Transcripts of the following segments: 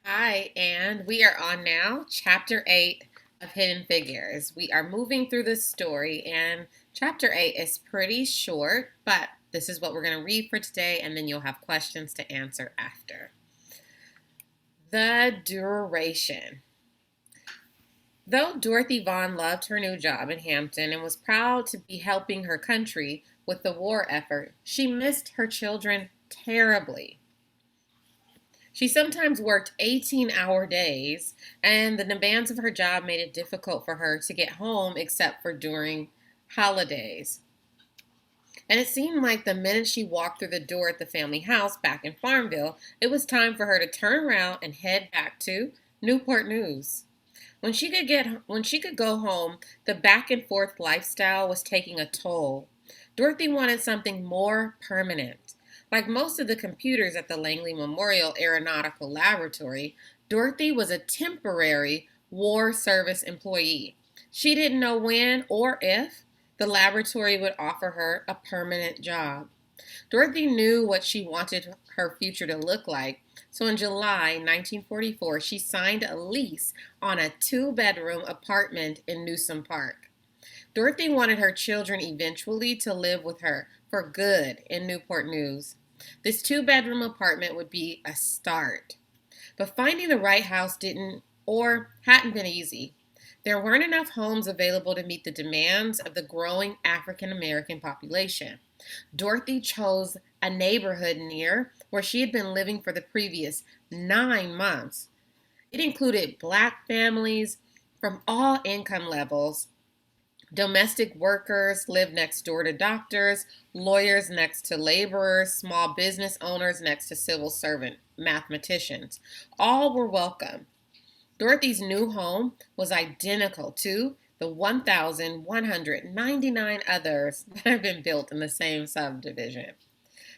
Hi, and we are on now, Chapter 8 of Hidden Figures. We are moving through this story, and Chapter 8 is pretty short, but this is what we're going to read for today, and then you'll have questions to answer after. The duration. Though Dorothy Vaughan loved her new job in Hampton and was proud to be helping her country with the war effort, she missed her children terribly. She sometimes worked 18-hour days, and the demands of her job made it difficult for her to get home except for during holidays. And it seemed like the minute she walked through the door at the family house back in Farmville, it was time for her to turn around and head back to Newport News. When she could go home, the back and forth lifestyle was taking a toll. Dorothy wanted something more permanent. Like most of the computers at the Langley Memorial Aeronautical Laboratory, Dorothy was a temporary War Service employee. She didn't know when or if the laboratory would offer her a permanent job. Dorothy knew what she wanted her future to look like, so in July 1944, she signed a lease on a two-bedroom apartment in Newsome Park. Dorothy wanted her children eventually to live with her for good in Newport News. This two-bedroom apartment would be a start. But finding the right house didn't or hadn't been easy. There weren't enough homes available to meet the demands of the growing African American population. Dorothy chose a neighborhood near where she had been living for the previous 9 months. It included black families from all income levels. Domestic workers lived next door to doctors, lawyers next to laborers, small business owners next to civil servant mathematicians. All were welcome. Dorothy's new home was identical to the 1,199 others that have been built in the same subdivision.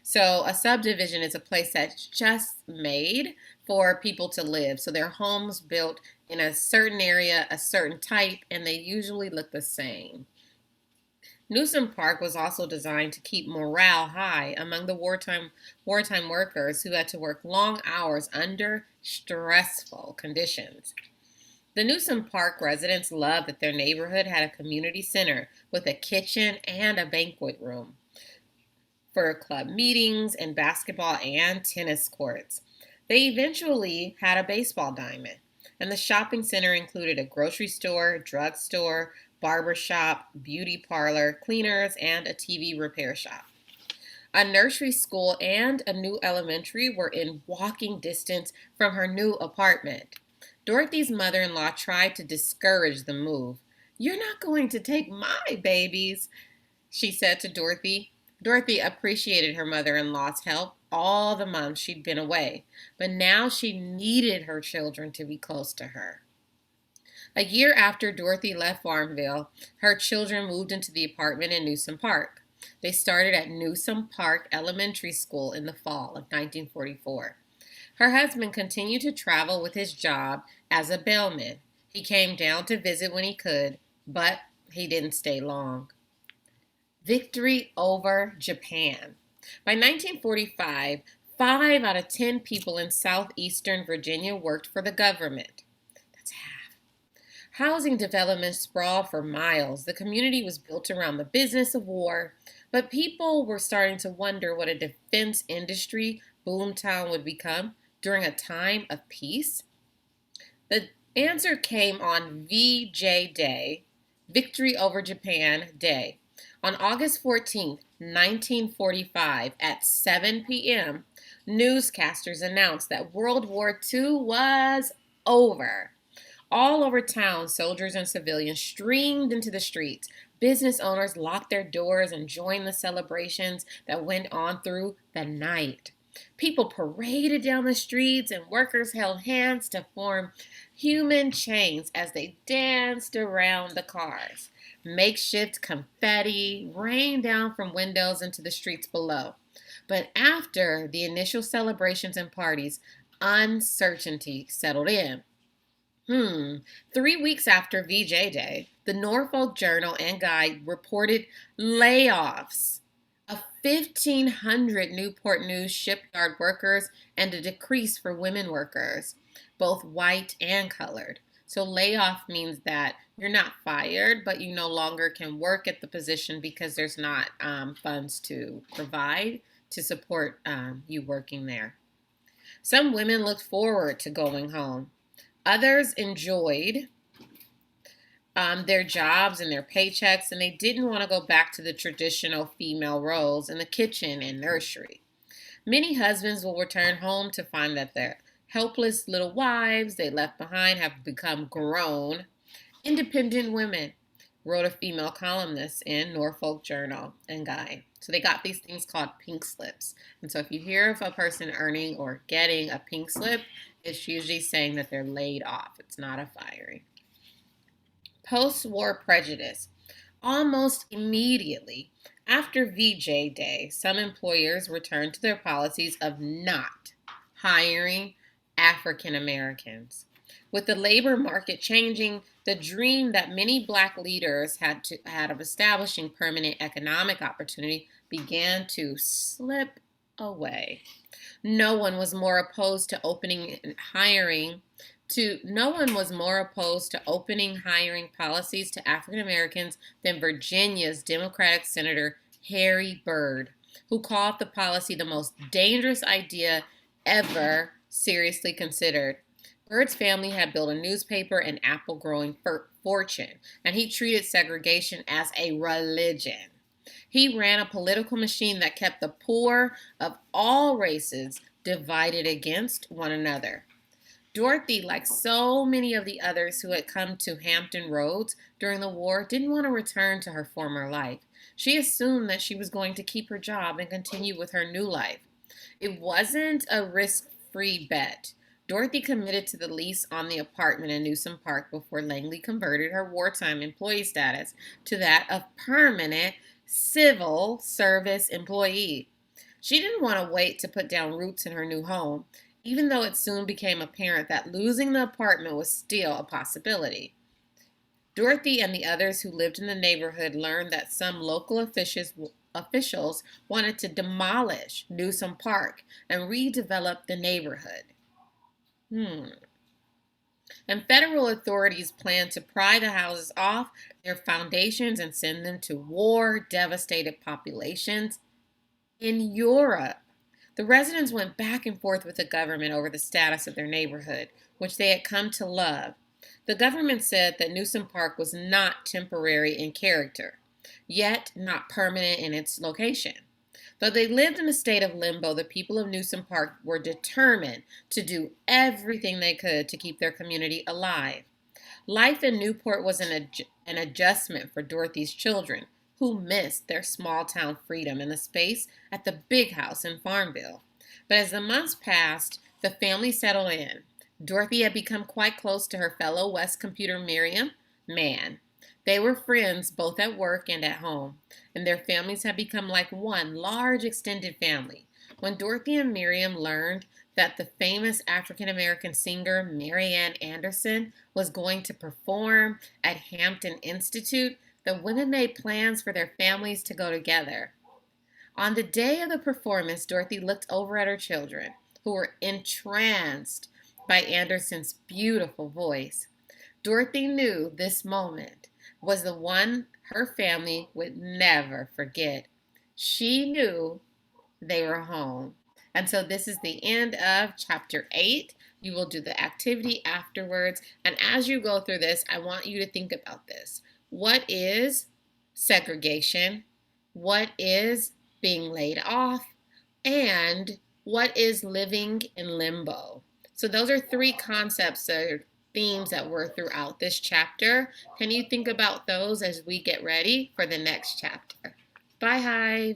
So a subdivision is a place that's just made for people to live. So their homes built in a certain area, a certain type, and they usually look the same. Newsome Park was also designed to keep morale high among the wartime workers who had to work long hours under stressful conditions. The Newsome Park residents loved that their neighborhood had a community center with a kitchen and a banquet room for club meetings and basketball and tennis courts. They eventually had a baseball diamond, and the shopping center included a grocery store, drugstore, barber shop, beauty parlor, cleaners, and a TV repair shop. A nursery school and a new elementary were in walking distance from her new apartment. Dorothy's mother-in-law tried to discourage the move. "You're not going to take my babies," she said to Dorothy. Dorothy appreciated her mother-in-law's help all the months she'd been away, but now she needed her children to be close to her. A year after Dorothy left Farmville, her children moved into the apartment in Newsome Park. They started at Newsome Park Elementary School in the fall of 1944. Her husband continued to travel with his job as a bellman. He came down to visit when he could, but he didn't stay long. Victory over Japan. By 1945, 5 out of 10 people in southeastern Virginia worked for the government. That's half. Housing development sprawled for miles. The community was built around the business of war, but people were starting to wonder what a defense industry boomtown would become during a time of peace. The answer came on VJ Day, Victory over Japan Day. On August 14, 1945, at 7 p.m., newscasters announced that World War II was over. All over town, soldiers and civilians streamed into the streets. Business owners locked their doors and joined the celebrations that went on through the night. People paraded down the streets and workers held hands to form human chains as they danced around the cars. Makeshift confetti rained down from windows into the streets below. But after the initial celebrations and parties, uncertainty settled in. 3 weeks after VJ Day, the Norfolk Journal and Guide reported layoffs of 1,500 Newport News shipyard workers and a decrease for women workers, both white and colored. So, layoff means that you're not fired, but you no longer can work at the position because there's not funds to provide to support you working there. Some women looked forward to going home. Others enjoyed their jobs and their paychecks, and they didn't want to go back to the traditional female roles in the kitchen and nursery. Many husbands will return home to find that their helpless little wives they left behind have become grown, independent women, wrote a female columnist in Norfolk Journal and Guide. So they got these things called pink slips. And so if you hear of a person earning or getting a pink slip, it's usually saying that they're laid off. It's not a firing. Post-war prejudice. Almost immediately after VJ Day, some employers returned to their policies of not hiring African Americans. With the labor market changing, the dream that many black leaders had of establishing permanent economic opportunity began to slip away. No one was more opposed to opening hiring policies to African Americans than Virginia's Democratic Senator Harry Byrd, who called the policy the most dangerous idea ever seriously considered. Byrd's family had built a newspaper and apple growing fortune, and he treated segregation as a religion. He ran a political machine that kept the poor of all races divided against one another. Dorothy, like so many of the others who had come to Hampton Roads during the war, didn't want to return to her former life. She assumed that she was going to keep her job and continue with her new life. It wasn't a risk-free bet. Dorothy committed to the lease on the apartment in Newsome Park before Langley converted her wartime employee status to that of permanent civil service employee. She didn't want to wait to put down roots in her new home, even though it soon became apparent that losing the apartment was still a possibility. Dorothy and the others who lived in the neighborhood learned that some local officials wanted to demolish Newsome Park and redevelop the neighborhood. And federal authorities planned to pry the houses off their foundations and send them to war-devastated populations in Europe. The residents went back and forth with the government over the status of their neighborhood, which they had come to love. The government said that Newsome Park was not temporary in character, yet not permanent in its location. Though they lived in a state of limbo, the people of Newsome Park were determined to do everything they could to keep their community alive. Life in Newport was an adjustment for Dorothy's children, who missed their small-town freedom and the space at the big house in Farmville. But as the months passed, the family settled in. Dorothy had become quite close to her fellow West computer Miriam Mann. They were friends both at work and at home, and their families had become like one large extended family. When Dorothy and Miriam learned that the famous African-American singer Mary Ann Anderson was going to perform at Hampton Institute, the women made plans for their families to go together. On the day of the performance, Dorothy looked over at her children, who were entranced by Anderson's beautiful voice. Dorothy knew this moment was the one her family would never forget. She knew they were home. And so this is the end of chapter 8. You will do the activity afterwards. And as you go through this, I want you to think about this. What is segregation? What is being laid off? And what is living in limbo? So those are 3 concepts or themes that were throughout this chapter. Can you think about those as we get ready for the next chapter? Bye, Hive.